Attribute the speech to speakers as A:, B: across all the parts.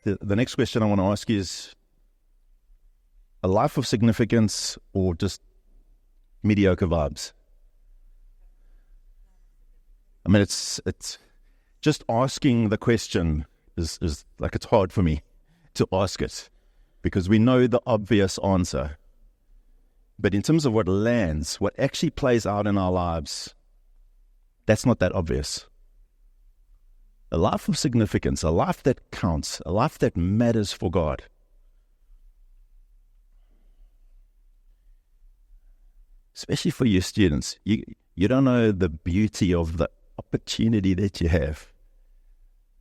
A: The next question I want to ask you is, a life of significance or just mediocre vibes? I mean, it's just asking the question is like, it's hard for me to ask it because we know the obvious answer. But in terms of what lands, what actually plays out in our lives, that's not that obvious. A life of significance, a life that counts, a life that matters for God. Especially for you students, you don't know the beauty of the opportunity that you have.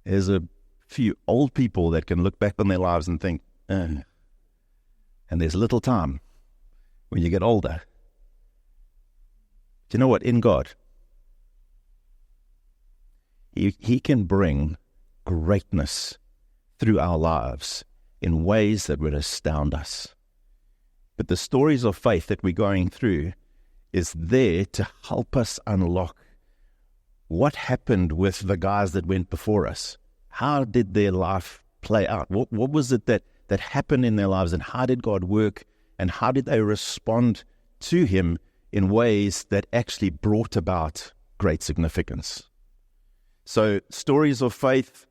A: There's a few old people that can look back on their lives and think, and there's little time when you get older. Do you know what? In God, He can bring greatness through our lives in ways that would astound us. But the stories of faith that we're going through is there to help us unlock what happened with the guys that went before us. How did their life play out? What was it that happened in their lives, and how did God work, and how did they respond to Him in ways that actually brought about great significance? So Stories of Faith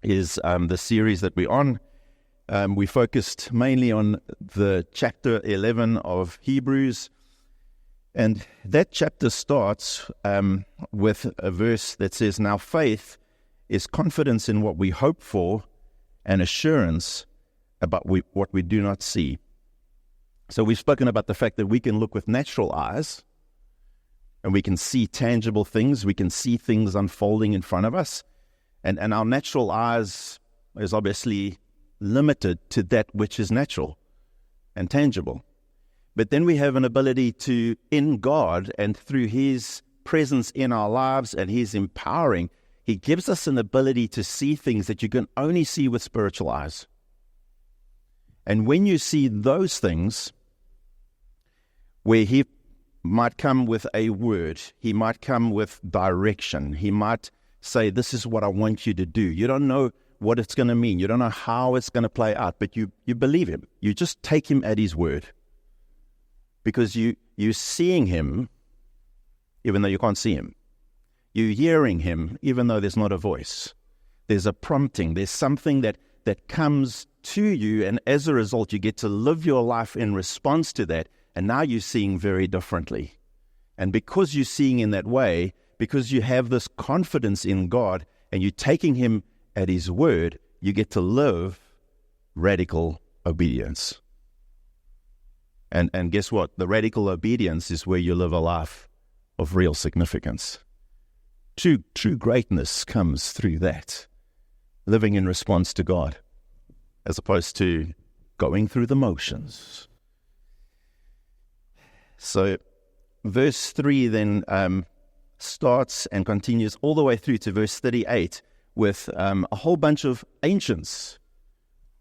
A: is the series that we're on. We focused mainly on the chapter 11 of Hebrews, and that chapter starts with a verse that says, "Now faith is confidence in what we hope for and assurance about what we do not see." So we've spoken about the fact that we can look with natural eyes and we can see tangible things, we can see things unfolding in front of us, and our natural eyes is obviously limited to that which is natural and tangible. But then we have an ability to, in God and through His presence in our lives and His empowering, He gives us an ability to see things that you can only see with spiritual eyes. And when you see those things, where He might come with a word, He might come with direction, He might say, "This is what I want you to do." You don't know what it's going to mean. You don't know how it's going to play out, but you believe Him. You just take Him at His word. Because you're seeing Him even though you can't see Him. You're hearing Him even though there's not a voice. There's a prompting. There's something that comes to you, and as a result, you get to live your life in response to that, and now you're seeing very differently. And because you're seeing in that way, because you have this confidence in God, and you're taking Him at His word, you get to live radical obedience. And guess what? The radical obedience is where you live a life of real significance. True greatness comes through that, living in response to God, as opposed to going through the motions. So verse 3 then starts and continues all the way through to verse 38 with a whole bunch of ancients,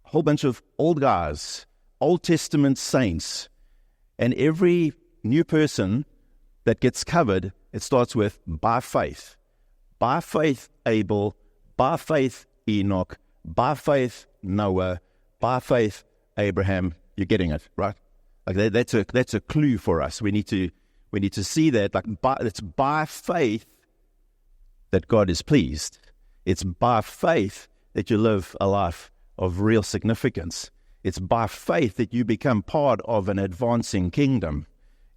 A: a whole bunch of old guys, Old Testament saints. And every new person that gets covered, it starts with by faith. By faith Abel, by faith Enoch, by faith Noah, by faith Abraham. You're getting it, right? Like that's a clue for us. We need to see that. Like it's by faith that God is pleased. It's by faith that you live a life of real significance. It's by faith that you become part of an advancing kingdom.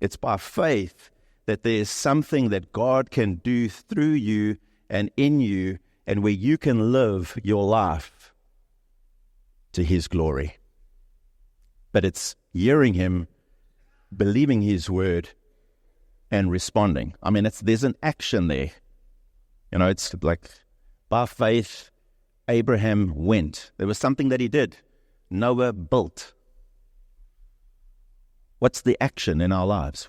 A: It's by faith that there's something that God can do through you and in you, and where you can live your life to His glory. But it's hearing Him, believing His word, and responding. I mean, there's an action there. You know, it's like by faith, Abraham went. There was something that he did. Noah built. What's the action in our lives?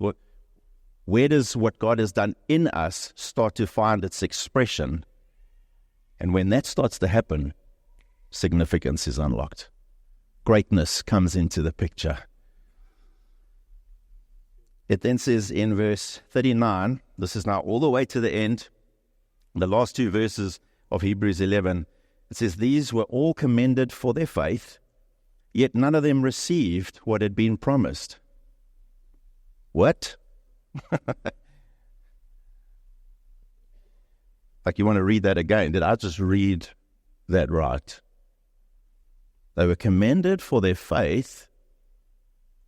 A: Where does what God has done in us start to find its expression? And when that starts to happen, significance is unlocked. Greatness comes into the picture. It then says in verse 39, this is now all the way to the end, the last two verses of Hebrews 11, It says, these were all commended for their faith, yet none of them received what had been promised. What? Like, you want to read that again? Did I just read that right? They were commended for their faith,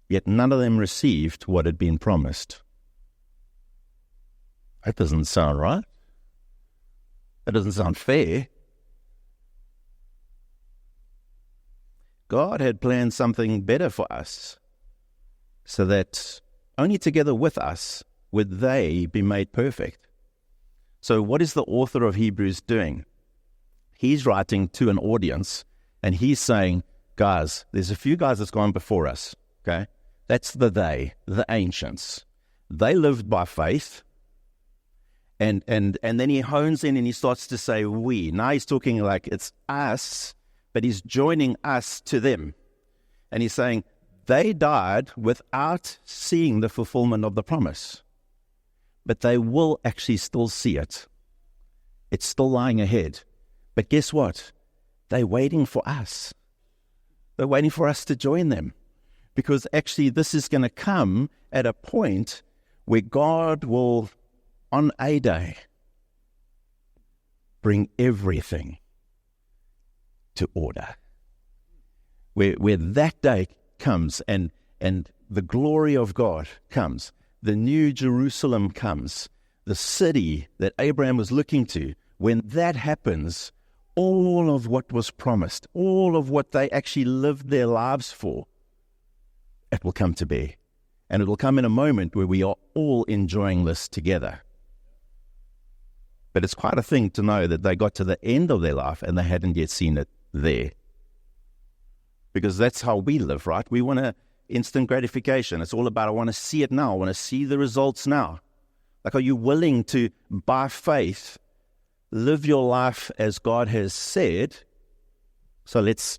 A: yet none of them received what had been promised. That doesn't sound right. That doesn't sound fair. God had planned something better for us, so that only together with us would they be made perfect. So what is the author of Hebrews doing? He's writing to an audience, and he's saying, guys, there's a few guys that's gone before us, okay? That's the ancients. They lived by faith, and then he hones in and he starts to say we. Now he's talking like it's us, but he's joining us to them. And he's saying they died without seeing the fulfillment of the promise, but they will actually still see it. It's still lying ahead. But guess what? They're waiting for us. They're waiting for us to join them. Because actually this is going to come at a point where God will, on a day, bring everything to order. Where that day comes and the glory of God comes, the new Jerusalem comes, the city that Abraham was looking to. When that happens, all of what was promised, all of what they actually lived their lives for, it will come to be. And it will come in a moment where we are all enjoying this together. But it's quite a thing to know that they got to the end of their life and they hadn't yet seen it there. Because that's how we live, right? We want instant gratification. It's all about, I want to see it now. I want to see the results now. Like, are you willing to, by faith, live your life as God has said? So let's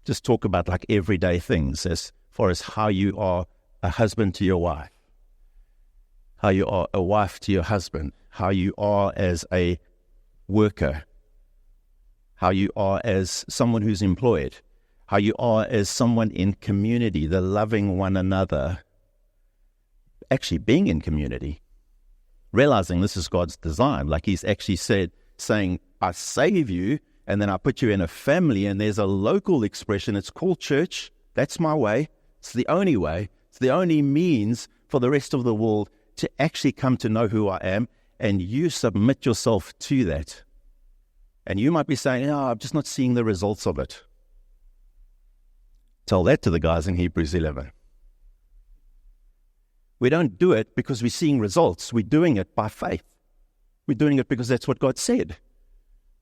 A: just talk about like everyday things as far as how you are a husband to your wife, how you are a wife to your husband, how you are as a worker, how you are as someone who's employed, how you are as someone in community, the loving one another, actually being in community, realizing this is God's design. Like he's actually saying, I save you, and then I put you in a family, and there's a local expression. It's called church. That's my way. It's the only way. It's the only means for the rest of the world to actually come to know who I am, and you submit yourself to that. And you might be saying, I'm just not seeing the results of it. Tell that to the guys in Hebrews 11. We don't do it because we're seeing results. We're doing it by faith. We're doing it because that's what God said.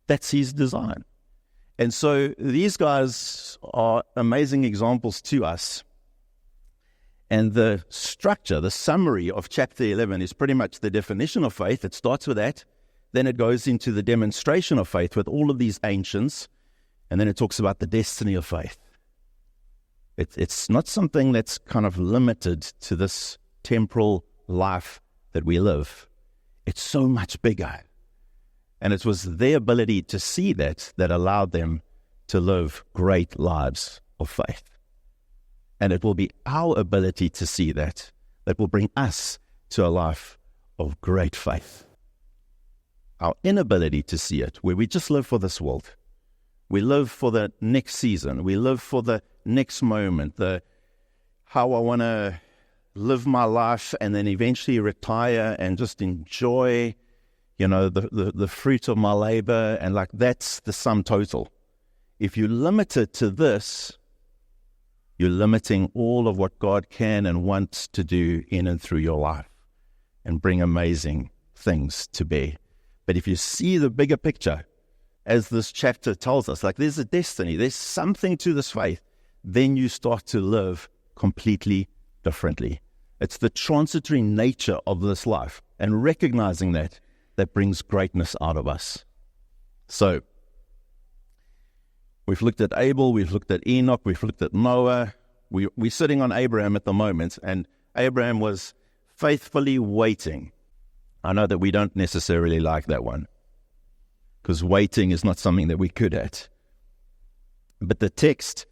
A: That's his design. And so these guys are amazing examples to us. And the structure, the summary of chapter 11 is pretty much the definition of faith. It starts with that. Then it goes into the demonstration of faith with all of these ancients. And then it talks about the destiny of faith. It's not something that's kind of limited to this temporal life that we live. It's so much bigger. And it was their ability to see that allowed them to live great lives of faith. And it will be our ability to see that will bring us to a life of great faith. Our inability to see it, where we just live for this world. We live for the next season. We live for the next moment, how I want to live my life and then eventually retire and just enjoy, the fruit of my labor. And like, that's the sum total. If you limit it to this, you're limiting all of what God can and wants to do in and through your life and bring amazing things to bear. But if you see the bigger picture, as this chapter tells us, like there's a destiny, there's something to this faith, then you start to live completely differently. It's the transitory nature of this life, and recognizing that brings greatness out of us. So, we've looked at Abel, we've looked at Enoch, we've looked at Noah. We're sitting on Abraham at the moment, and Abraham was faithfully waiting. I know that we don't necessarily like that one, because waiting is not something that we're good at. But the text,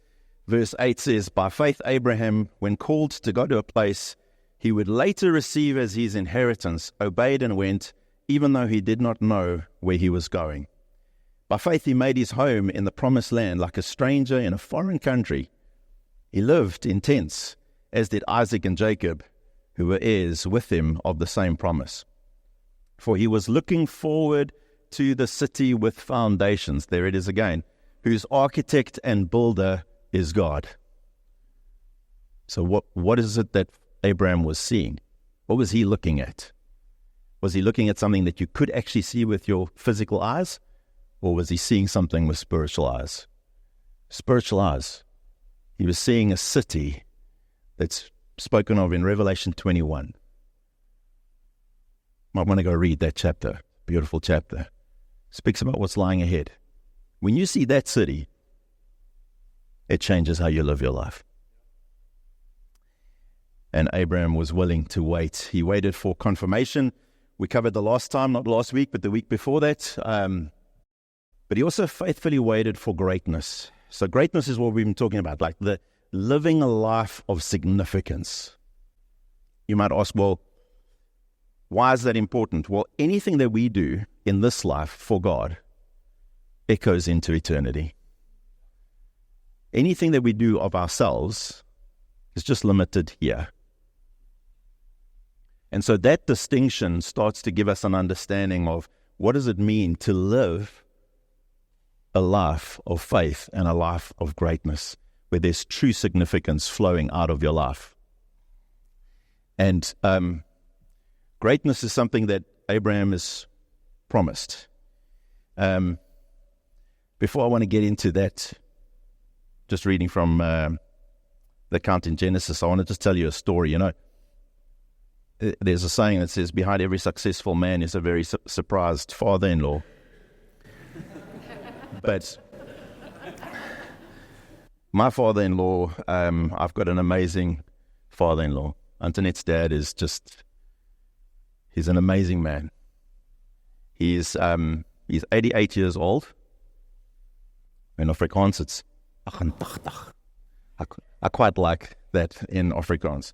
A: verse 8 says, by faith Abraham, when called to go to a place he would later receive as his inheritance, obeyed and went, even though he did not know where he was going. By faith he made his home in the promised land like a stranger in a foreign country. He lived in tents, as did Isaac and Jacob, who were heirs with him of the same promise. For he was looking forward to the city with foundations, there it is again, whose architect and builder is God. So what is it that Abraham was seeing? What was he looking at? Was he looking at something that you could actually see with your physical eyes? Or was he seeing something with spiritual eyes? Spiritual eyes. He was seeing a city that's spoken of in Revelation 21. Might want to go read that chapter. Beautiful chapter. Speaks about what's lying ahead. When you see that city, it changes how you live your life. And Abraham was willing to wait. He waited for confirmation. We covered the last time, not last week, but the week before that. But he also faithfully waited for greatness. So greatness is what we've been talking about, like the living a life of significance. You might ask, well, why is that important? Well, anything that we do in this life for God echoes into eternity. Anything that we do of ourselves is just limited here. And so that distinction starts to give us an understanding of what does it mean to live a life of faith and a life of greatness, where there's true significance flowing out of your life. And greatness is something that Abraham is promised. Before I want to get into that, just reading from the account in Genesis, I want to just tell you a story. You know, there's a saying that says, behind every successful man is a very surprised father-in-law. But my father-in-law, I've got an amazing father-in-law. Antoinette's dad is he's an amazing man. He's 88 years old. In Afrikaans, it's 88. I quite like that in Afrikaans.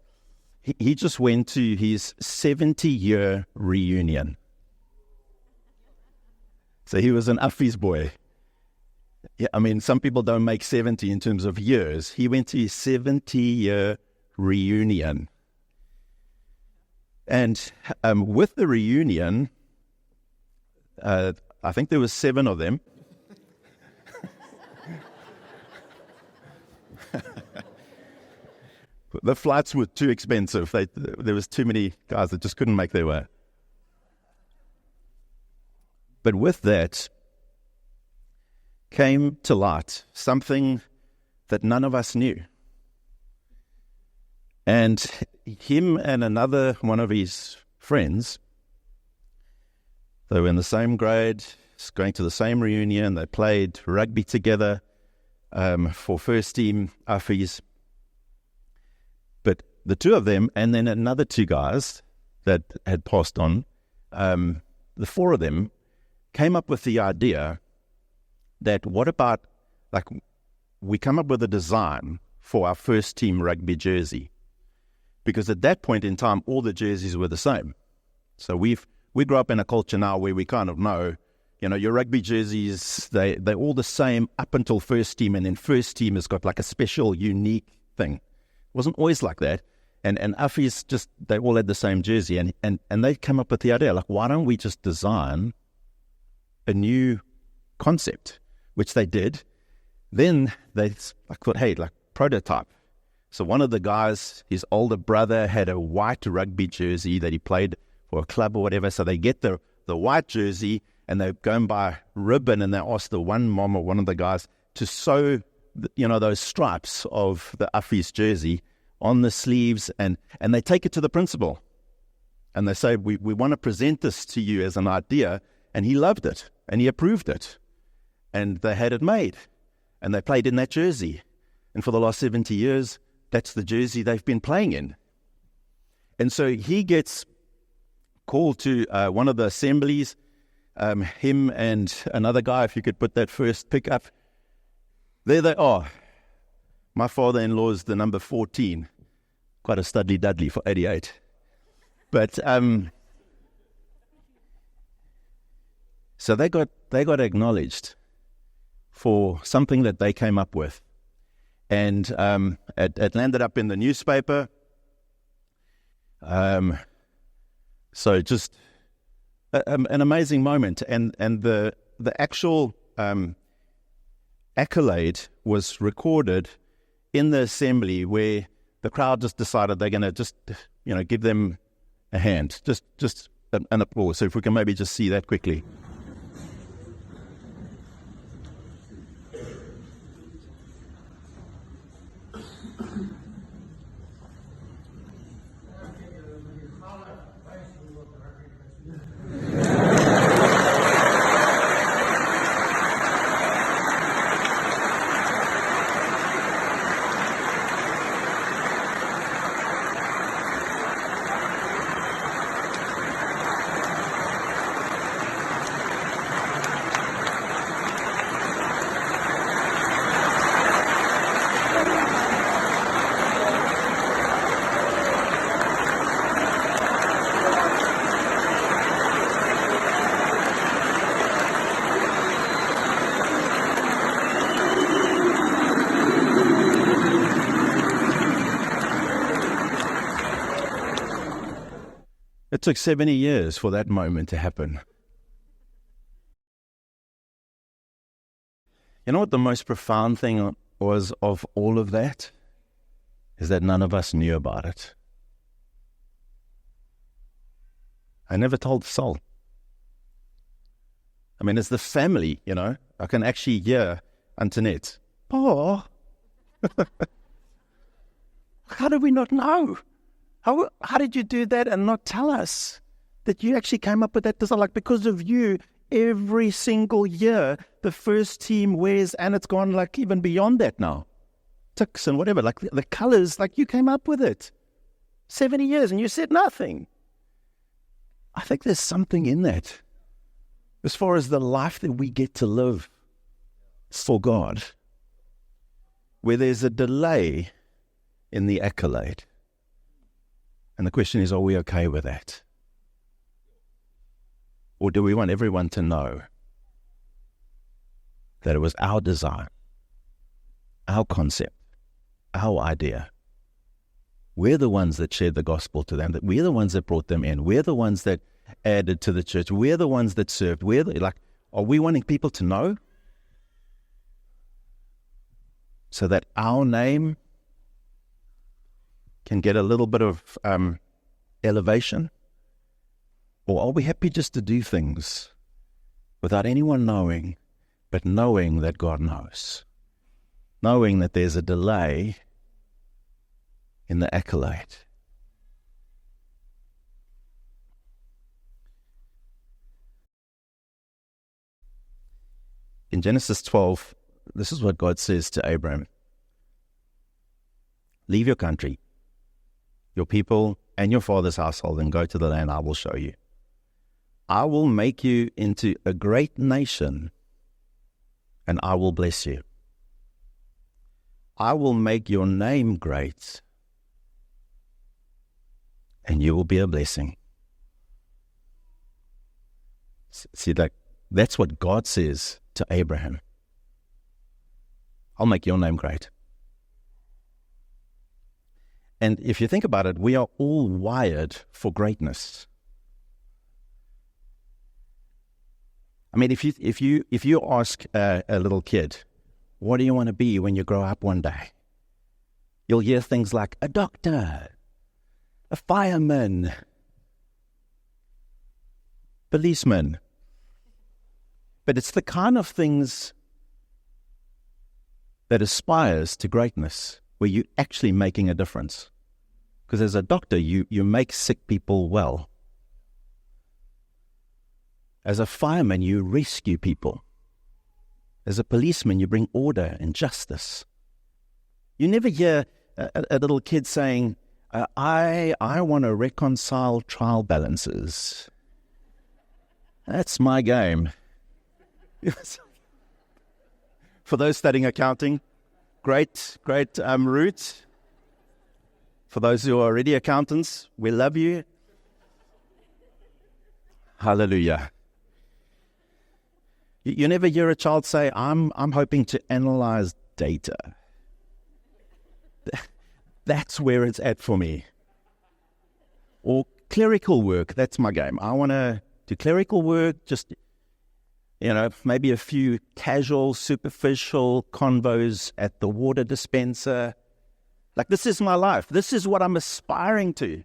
A: He just went to his 70-year reunion. So he was an Affies boy. Yeah, I mean, some people don't make 70 in terms of years. He went to his 70-year reunion. And with the reunion, I think there was 7 of them. The flights were too expensive. There was too many guys that just couldn't make their way. But with that came to light something that none of us knew. And him and another one of his friends, they were in the same grade, going to the same reunion. They played rugby together for first team Affies. But the two of them, and then another 2 guys that had passed on, the 4 of them came up with the idea that what about, like, we come up with a design for our first team rugby jersey. Because at that point in time, all the jerseys were the same. So we grew up in a culture now where we kind of know, you know, your rugby jerseys, they're all the same up until first team, and then first team has got like a special, unique thing. It wasn't always like that. And Affies just, they all had the same jersey. And they came up with the idea, like, why don't we just design a new concept, which they did. Then they thought, hey, like, prototype. So one of the guys, his older brother, had a white rugby jersey that he played for a club or whatever. So they get the white jersey and they go and buy ribbon, and they ask the one mom or one of the guys to sew, you know, those stripes of the Affies jersey on the sleeves, and they take it to the principal. And they say, we want to present this to you as an idea. And he loved it, and he approved it. And they had it made, and they played in that jersey. And for the last 70 years, that's the jersey they've been playing in. And so he gets called to one of the assemblies, him and another guy, if you could put that first pick up. There they are. My father-in-law is the number 14. Quite a studly Dudley for 88. But so they got acknowledged for something that they came up with. And it landed up in the newspaper. So just an amazing moment. And the actual accolade was recorded in the assembly, where the crowd just decided they're going to just, give them a hand, just an applause. So if we can maybe just see that quickly. It took 70 years for that moment to happen. You know what the most profound thing was of all of that? Is that none of us knew about it. I never told the soul. I mean, it's the family, I can actually hear Antoinette. Oh, how did we not know? How did you do that and not tell us that you actually came up with that design? Like, because of you, every single year, the first team wears, and it's gone like even beyond that now. Ticks and whatever, like the colors, like you came up with it. 70 years and you said nothing. I think there's something in that. As far as the life that we get to live for God, where there's a delay in the accolade. And the question is, are we okay with that? Or do we want everyone to know that it was our design, our concept, our idea? We're the ones that shared the gospel to them, that we're the ones that brought them in. We're the ones that added to the church. We're the ones that served. Are we wanting people to know? So that our name can get a little bit of elevation? Or are we happy just to do things without anyone knowing, but knowing that God knows? Knowing that there's a delay in the accolade. In Genesis 12, this is what God says to Abraham. Leave your country, your people, and your father's household, and go to the land I will show you. I will make you into a great nation, and I will bless you. I will make your name great, and you will be a blessing. See, that's what God says to Abraham. I'll make your name great. And if you think about it, we are all wired for greatness. I mean, if you ask a little kid, what do you want to be when you grow up one day? You'll hear things like a doctor, a fireman, policeman. But it's the kind of things that aspires to greatness, where you're actually making a difference. Because as a doctor, you make sick people well. As a fireman, you rescue people. As a policeman, you bring order and justice. You never hear a little kid saying, I want to reconcile trial balances. That's my game. For those studying accounting, great route. For those who are already accountants, we love you. Hallelujah. You never hear a child say, I'm hoping to analyze data. That's where it's at for me. Or clerical work, that's my game. I want to do clerical work, just, maybe a few casual, superficial convos at the water dispenser. Like, this is my life. This is what I'm aspiring to.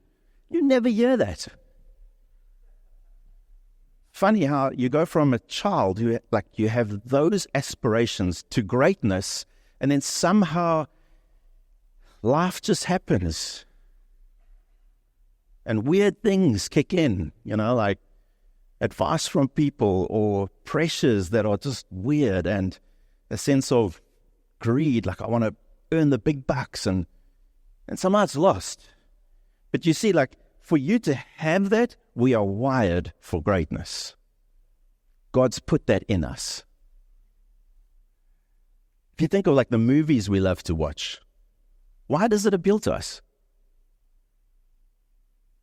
A: You never hear that. Funny how you go from a child who, you have those aspirations to greatness, and then somehow life just happens. And weird things kick in, like advice from people or pressures that are just weird, and a sense of greed, like I want to earn the big bucks, and somehow it's lost. But you see, for you to have that, we are wired for greatness. God's put that in us. If you think of the movies we love to watch, why does it appeal to us?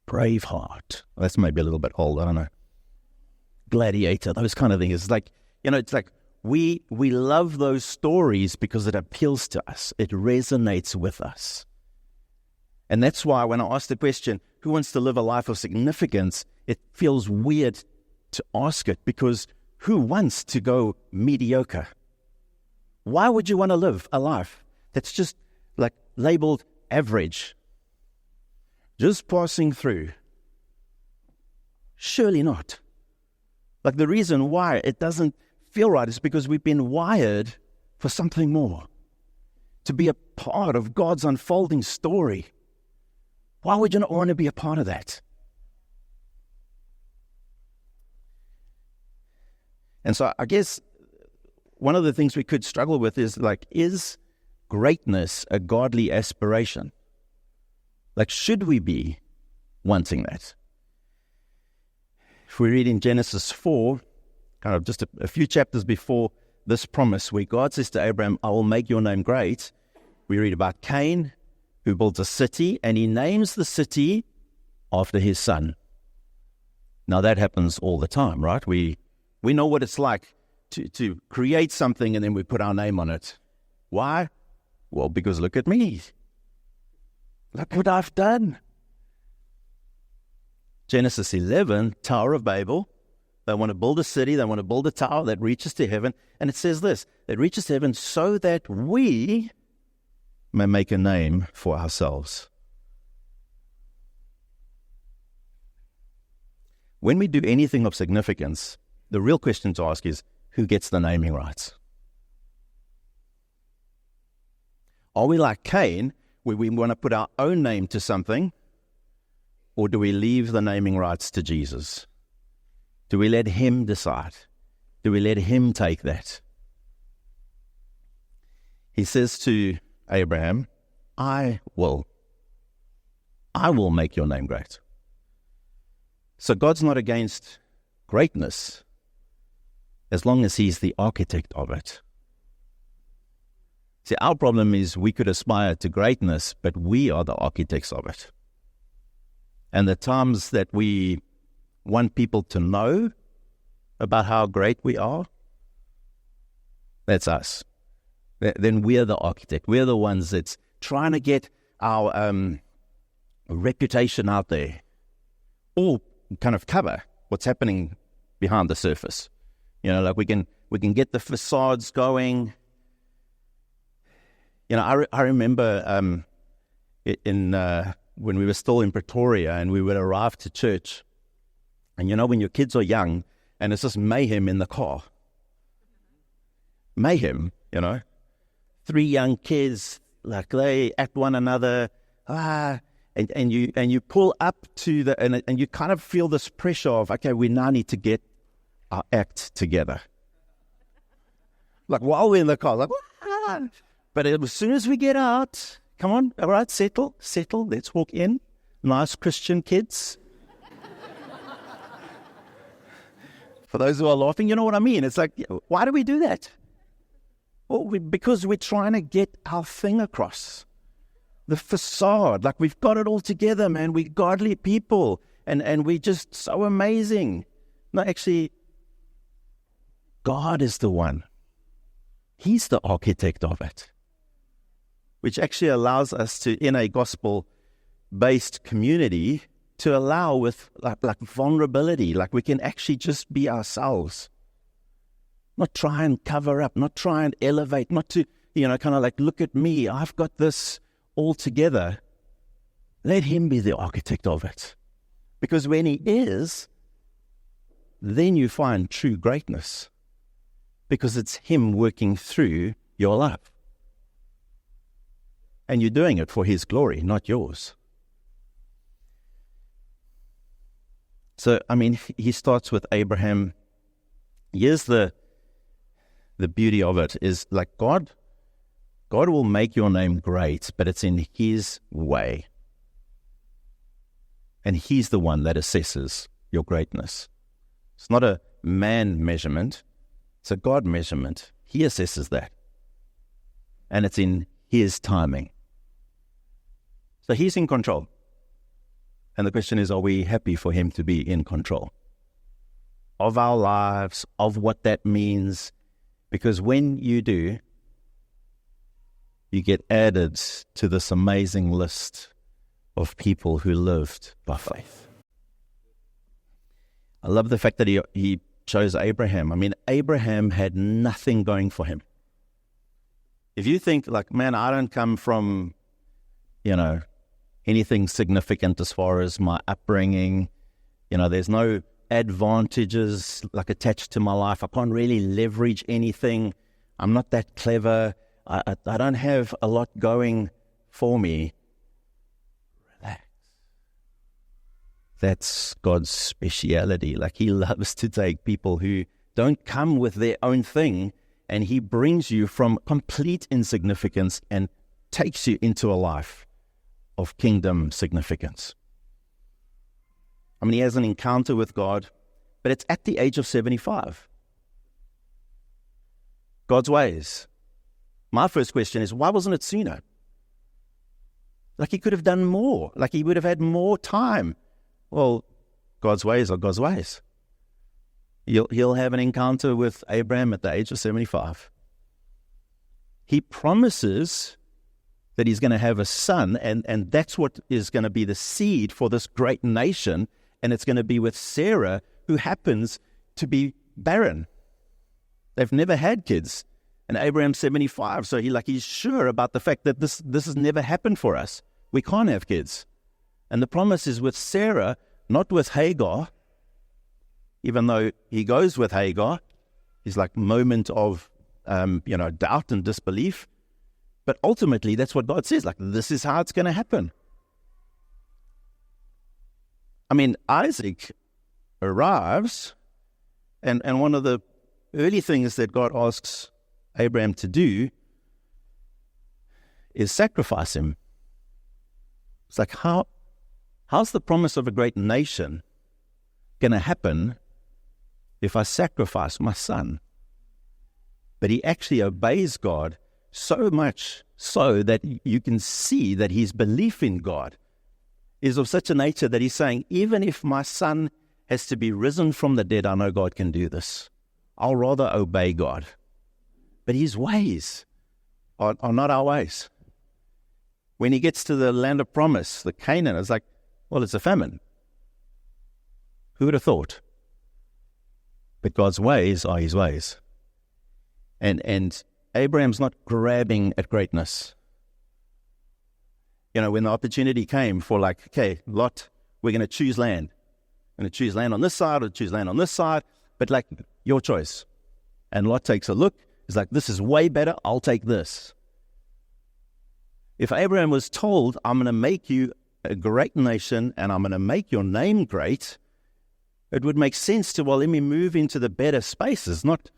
A: Braveheart. Well, that's maybe a little bit old, I don't know. Gladiator, those kind of things. It's we love those stories because it appeals to us. It resonates with us. And that's why when I ask the question, who wants to live a life of significance, it feels weird to ask it, because who wants to go mediocre? Why would you want to live a life that's just labeled average? Just passing through? Surely not. The reason why it doesn't feel right is because we've been wired for something more, to be a part of God's unfolding story. Why would you not want to be a part of that? And so I guess one of the things we could struggle with is is greatness a godly aspiration? Should we be wanting that? If we read in Genesis 4, kind of just a few chapters before this promise, where God says to Abraham, I will make your name great, we read about Cain, who builds a city, and he names the city after his son. Now that happens all the time, right? We know what it's like to create something and then we put our name on it. Why? Well, because look at me. Look what I've done. Genesis 11, Tower of Babel. They want to build a city. They want to build a tower that reaches to heaven. And it says this, it reaches to heaven so that we may make a name for ourselves. When we do anything of significance, the real question to ask is, who gets the naming rights? Are we like Cain, where we want to put our own name to something, or do we leave the naming rights to Jesus? Do we let him decide? Do we let him take that? He says to Abraham, I will make your name great. So God's not against greatness as long as he's the architect of it. See, our problem is we could aspire to greatness, but we are the architects of it. And the times that we want people to know about how great we are, that's us. Then we're the architect. We're the ones that's trying to get our reputation out there, or kind of cover what's happening behind the surface. We can get the facades going. I remember when we were still in Pretoria and we would arrive to church, and when your kids are young and it's just mayhem in the car. Mayhem, 3 young kids, they at one another, and you pull up to and you kind of feel this pressure of, okay, we now need to get our act together. While we're in the car, but as soon as we get out, come on, all right, settle, let's walk in. Nice Christian kids. For those who are laughing, you know what I mean. It's why do we do that? Well, because we're trying to get our thing across. The facade, like we've got it all together, man. We're godly people, and we're just so amazing. No, actually, God is the one. He's the architect of it, which actually allows us to, in a gospel-based community, to allow with like vulnerability, like we can actually just be ourselves. Not try and cover up, not try and elevate, not to, kind of like, look at me, I've got this all together. Let him be the architect of it. Because when he is, then you find true greatness. Because it's him working through your life. And you're doing it for his glory, not yours. So, he starts with Abraham. Here's the beauty of it, is like God will make your name great, but it's in his way. And he's the one that assesses your greatness. It's not a man measurement, it's a God measurement. He assesses that. And it's in his timing. So he's in control. And the question is, are we happy for him to be in control of our lives, of what that means? Because when you do, you get added to this amazing list of people who lived by faith. I love the fact that he chose Abraham. Abraham had nothing going for him. If you think like, man, I don't come from, anything significant as far as my upbringing, there's no advantages like attached to my life. I can't really leverage anything. I'm not that clever. I don't have a lot going for me. Relax. That's God's speciality. Like he loves to take people who don't come with their own thing, and he brings you from complete insignificance and takes you into a life of kingdom significance. He has an encounter with God, but it's at the age of 75. God's ways. My first question is, why wasn't it sooner? Like he could have done more. Like he would have had more time. Well, God's ways are God's ways. He'll have an encounter with Abraham at the age of 75. He promises that he's going to have a son, and that's what is going to be the seed for this great nation, and it's going to be with Sarah, who happens to be barren. They've never had kids, and Abraham's 75, so he's sure about the fact that this has never happened for us. We can't have kids. And the promise is with Sarah, not with Hagar, even though he goes with Hagar. He's like moment of doubt and disbelief. But ultimately, that's what God says. Like, this is how it's going to happen. Isaac arrives, and one of the early things that God asks Abraham to do is sacrifice him. It's like, how's the promise of a great nation going to happen if I sacrifice my son? But he actually obeys God so much so that you can see that his belief in God is of such a nature that he's saying, even if my son has to be risen from the dead, I know God can do this. I'll rather obey God. But his ways are not our ways. When he gets to the land of promise, the Canaan, it's like, well, it's a famine. Who would have thought? But God's ways are his ways. And Abraham's not grabbing at greatness. When the opportunity came for okay, Lot, we're going to choose land. I'm going to choose land on this side or choose land on this side, but your choice. And Lot takes a look. He's like, this is way better. I'll take this. If Abraham was told, I'm going to make you a great nation and I'm going to make your name great, it would make sense to, let me move into the better spaces, not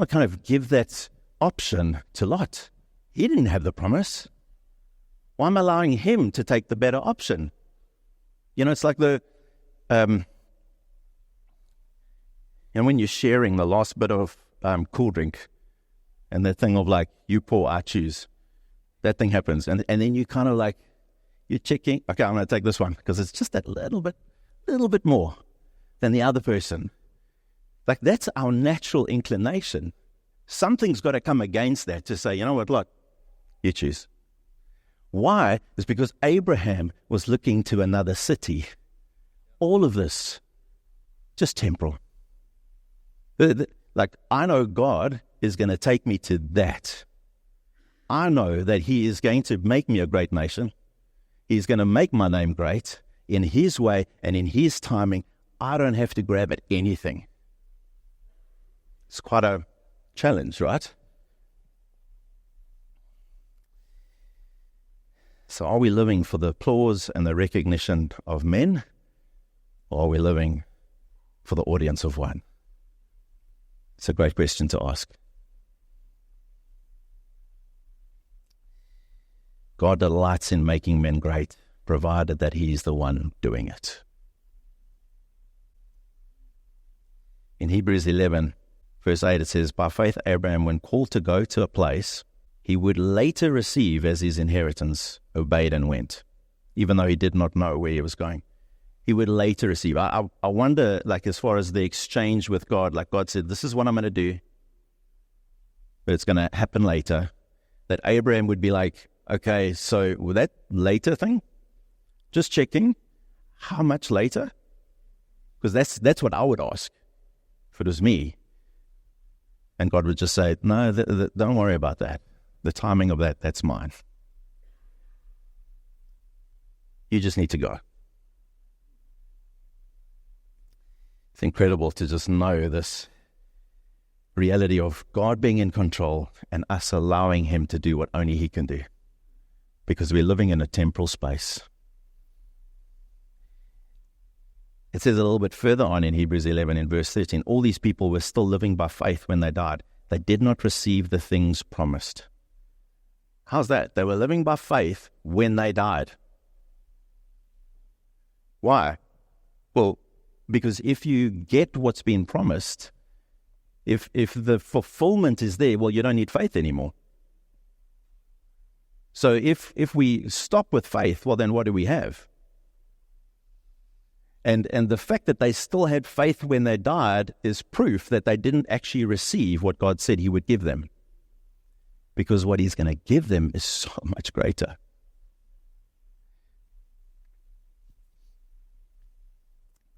A: kind of give that option to Lot. He didn't have the promise. Why am I allowing him to take the better option? It's like when you're sharing the last bit of cool drink, And that thing of like, you pour, I choose. That thing happens. And then you kind of like, you're checking, okay, I'm going to take this one because it's just that little bit more than the other person. Like, that's our natural inclination. Something's got to come against that to say, you know what, look, you choose. Why? It's because Abraham was looking to another city. All of this, just temporal. Like, I know God is going to take me to that. I know that He is going to make me a great nation. He's going to make my name great in His way and in His timing. I don't have to grab at anything. It's quite a challenge, right? So are we living for the applause and the recognition of men, or are we living for the audience of one? It's a great question to ask. God delights in making men great, provided that He is the one doing it. In Hebrews 11, verse 8, it says, by faith Abraham, when called to go to a place he would later receive as his inheritance, obeyed and went, even though he did not know where he was going. He would later receive. I wonder, like, as far as the exchange with God, like God said, this is what I'm going to do, but it's going to happen later, that Abraham would be like, okay, so with that later thing, just checking, how much later? Because that's what I would ask if it was me. And God would just say, no, don't worry about that. The timing of that, that's mine. You just need to go. It's incredible to just know this reality of God being in control and us allowing Him to do what only He can do, because we're living in a temporal space. It says a little bit further on in Hebrews 11 in verse 13, all these people were still living by faith when they died. They did not receive the things promised. How's that? They were living by faith when they died. Why? Well, because if you get what's been promised, if the fulfillment is there, well, you don't need faith anymore. So if we stop with faith, well, then what do we have? And the fact that they still had faith when they died is proof that they didn't actually receive what God said He would give them. Because what He's going to give them is so much greater.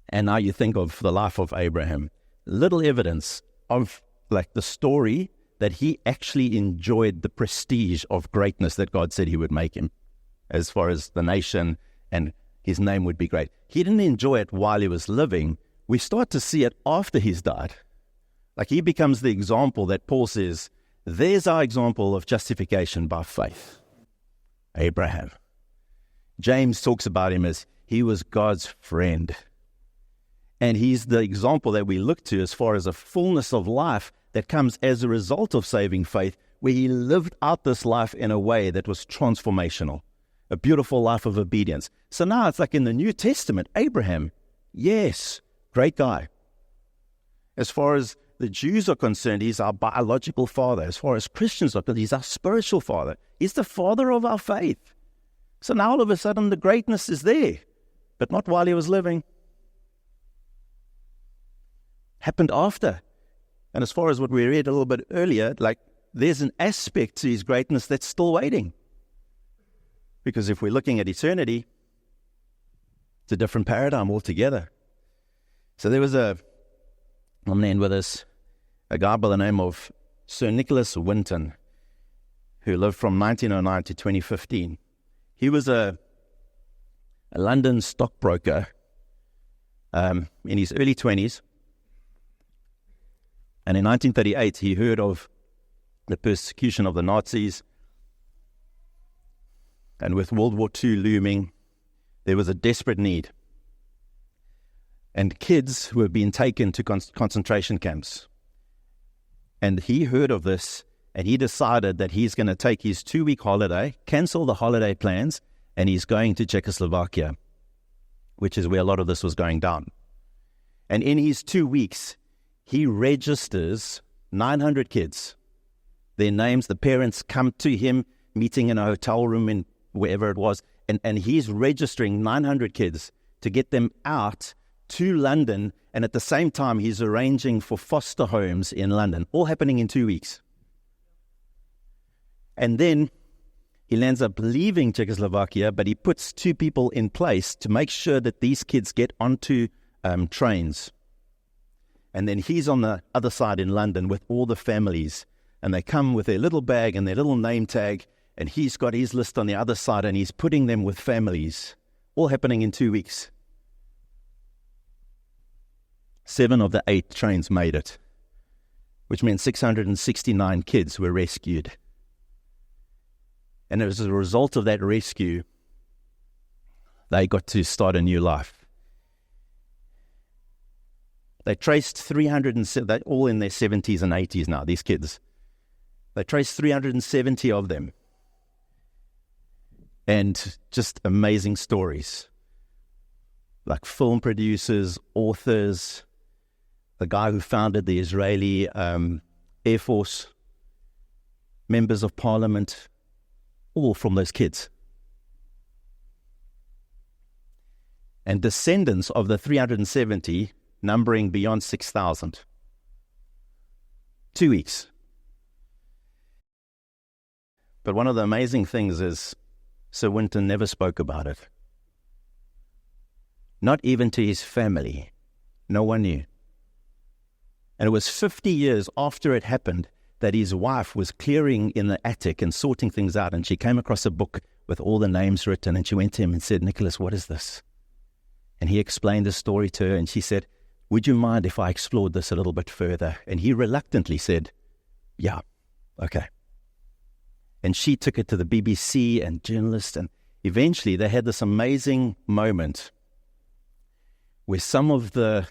A: And now you think of the life of Abraham. Little evidence of like the story that he actually enjoyed the prestige of greatness that God said He would make him, as far as the nation and his name would be great. He didn't enjoy it while he was living. We start to see it after he's died. Like, he becomes the example that Paul says, there's our example of justification by faith. Abraham. James talks about him as he was God's friend. And he's the example that we look to as far as a fullness of life that comes as a result of saving faith, where he lived out this life in a way that was transformational. A beautiful life of obedience. So now it's like in the New Testament, Abraham, yes, great guy. As far as the Jews are concerned, he's our biological father. As far as Christians are concerned, he's our spiritual father. He's the father of our faith. So now all of a sudden the greatness is there, but not while he was living. Happened after. And as far as what we read a little bit earlier, like, there's an aspect to his greatness that's still waiting. Because if we're looking at eternity, it's a different paradigm altogether. So there was I'm going to end with this, a guy by the name of Sir Nicholas Winton, who lived from 1909 to 2015. He was a London stockbroker in his early 20s. And in 1938, he heard of the persecution of the Nazis. And with World War II looming, there was a desperate need. And kids were being taken to concentration camps. And he heard of this, and he decided that he's going to take his 2-week holiday, cancel the holiday plans, and he's going to Czechoslovakia, which is where a lot of this was going down. And in his 2 weeks, he registers 900 kids their names. The parents come to him, meeting in a hotel room in wherever it was, and he's registering 900 kids to get them out to London, and at the same time he's arranging for foster homes in London, all happening in 2 weeks. And then he ends up leaving Czechoslovakia, but he puts 2 people in place to make sure that these kids get onto trains. And then he's on the other side in London with all the families, and they come with their little bag and their little name tag, and he's got his list on the other side, and he's putting them with families, all happening in 2 weeks. 7 of the 8 trains made it, which meant 669 kids were rescued. And as a result of that rescue, they got to start a new life. They traced 307, they're all in their 70s and 80s now, these kids. They traced 370 of them. And just amazing stories. Like film producers, authors, the guy who founded the Israeli Air Force, members of parliament, all from those kids. And descendants of the 370, numbering beyond 6,000. 2 weeks. But one of the amazing things is Sir Winton never spoke about it. Not even to his family. No one knew. And it was 50 years after it happened that his wife was clearing in the attic and sorting things out, and she came across a book with all the names written, and she went to him and said, "Nicholas, what is this?" And he explained the story to her, and she said, "Would you mind if I explored this a little bit further?" And he reluctantly said, "Yeah, okay." And she took it to the BBC and journalists, and eventually they had this amazing moment where some of the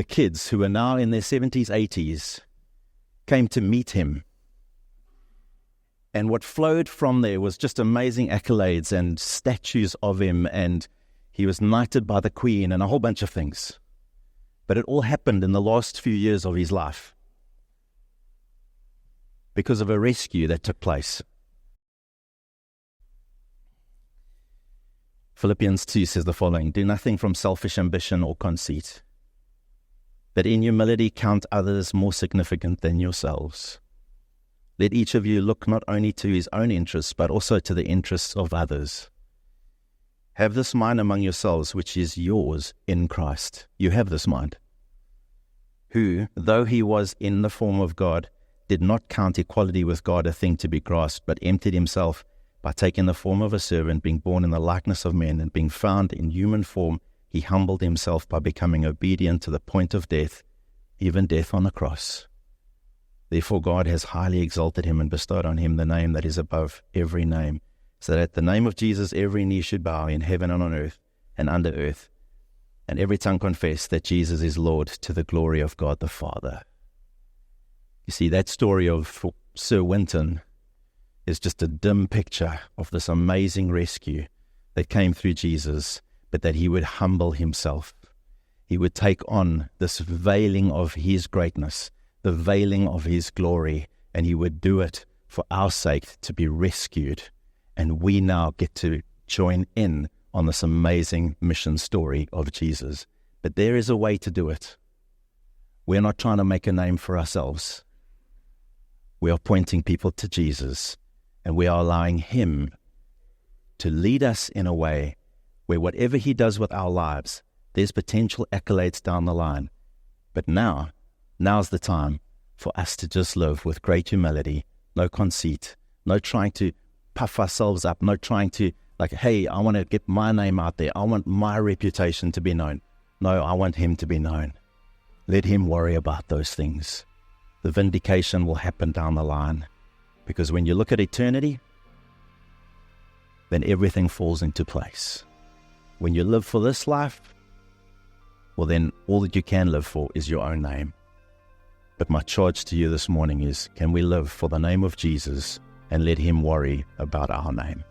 A: kids who are now in their 70s, 80s, came to meet him. And what flowed from there was just amazing accolades and statues of him, and he was knighted by the Queen and a whole bunch of things. But it all happened in the last few years of his life because of a rescue that took place. Philippians 2 says the following: "Do nothing from selfish ambition or conceit, but in humility count others more significant than yourselves. Let each of you look not only to his own interests, but also to the interests of others. Have this mind among yourselves, which is yours in Christ." You have this mind. "Who, though he was in the form of God, did not count equality with God a thing to be grasped, but emptied himself by taking the form of a servant, being born in the likeness of men, and being found in human form, he humbled himself by becoming obedient to the point of death, even death on the cross. Therefore God has highly exalted him and bestowed on him the name that is above every name, so that at the name of Jesus every knee should bow in heaven and on earth and under earth, and every tongue confess that Jesus is Lord, to the glory of God the Father." You see, that story of Sir Winton is just a dim picture of this amazing rescue that came through Jesus, but that he would humble himself. He would take on this veiling of his greatness, the veiling of his glory, and he would do it for our sake to be rescued. And we now get to join in on this amazing mission story of Jesus. But there is a way to do it. We're not trying to make a name for ourselves. We are pointing people to Jesus, and we are allowing him to lead us in a way where whatever he does with our lives, there's potential accolades down the line. But now's the time for us to just live with great humility, no conceit, no trying to puff ourselves up, no trying to hey, I want to get my name out there. I want my reputation to be known. No, I want him to be known. Let him worry about those things. The vindication will happen down the line, because when you look at eternity, then everything falls into place. When you live for this life, well then all that you can live for is your own name. But my charge to you this morning is, can we live for the name of Jesus and let him worry about our name?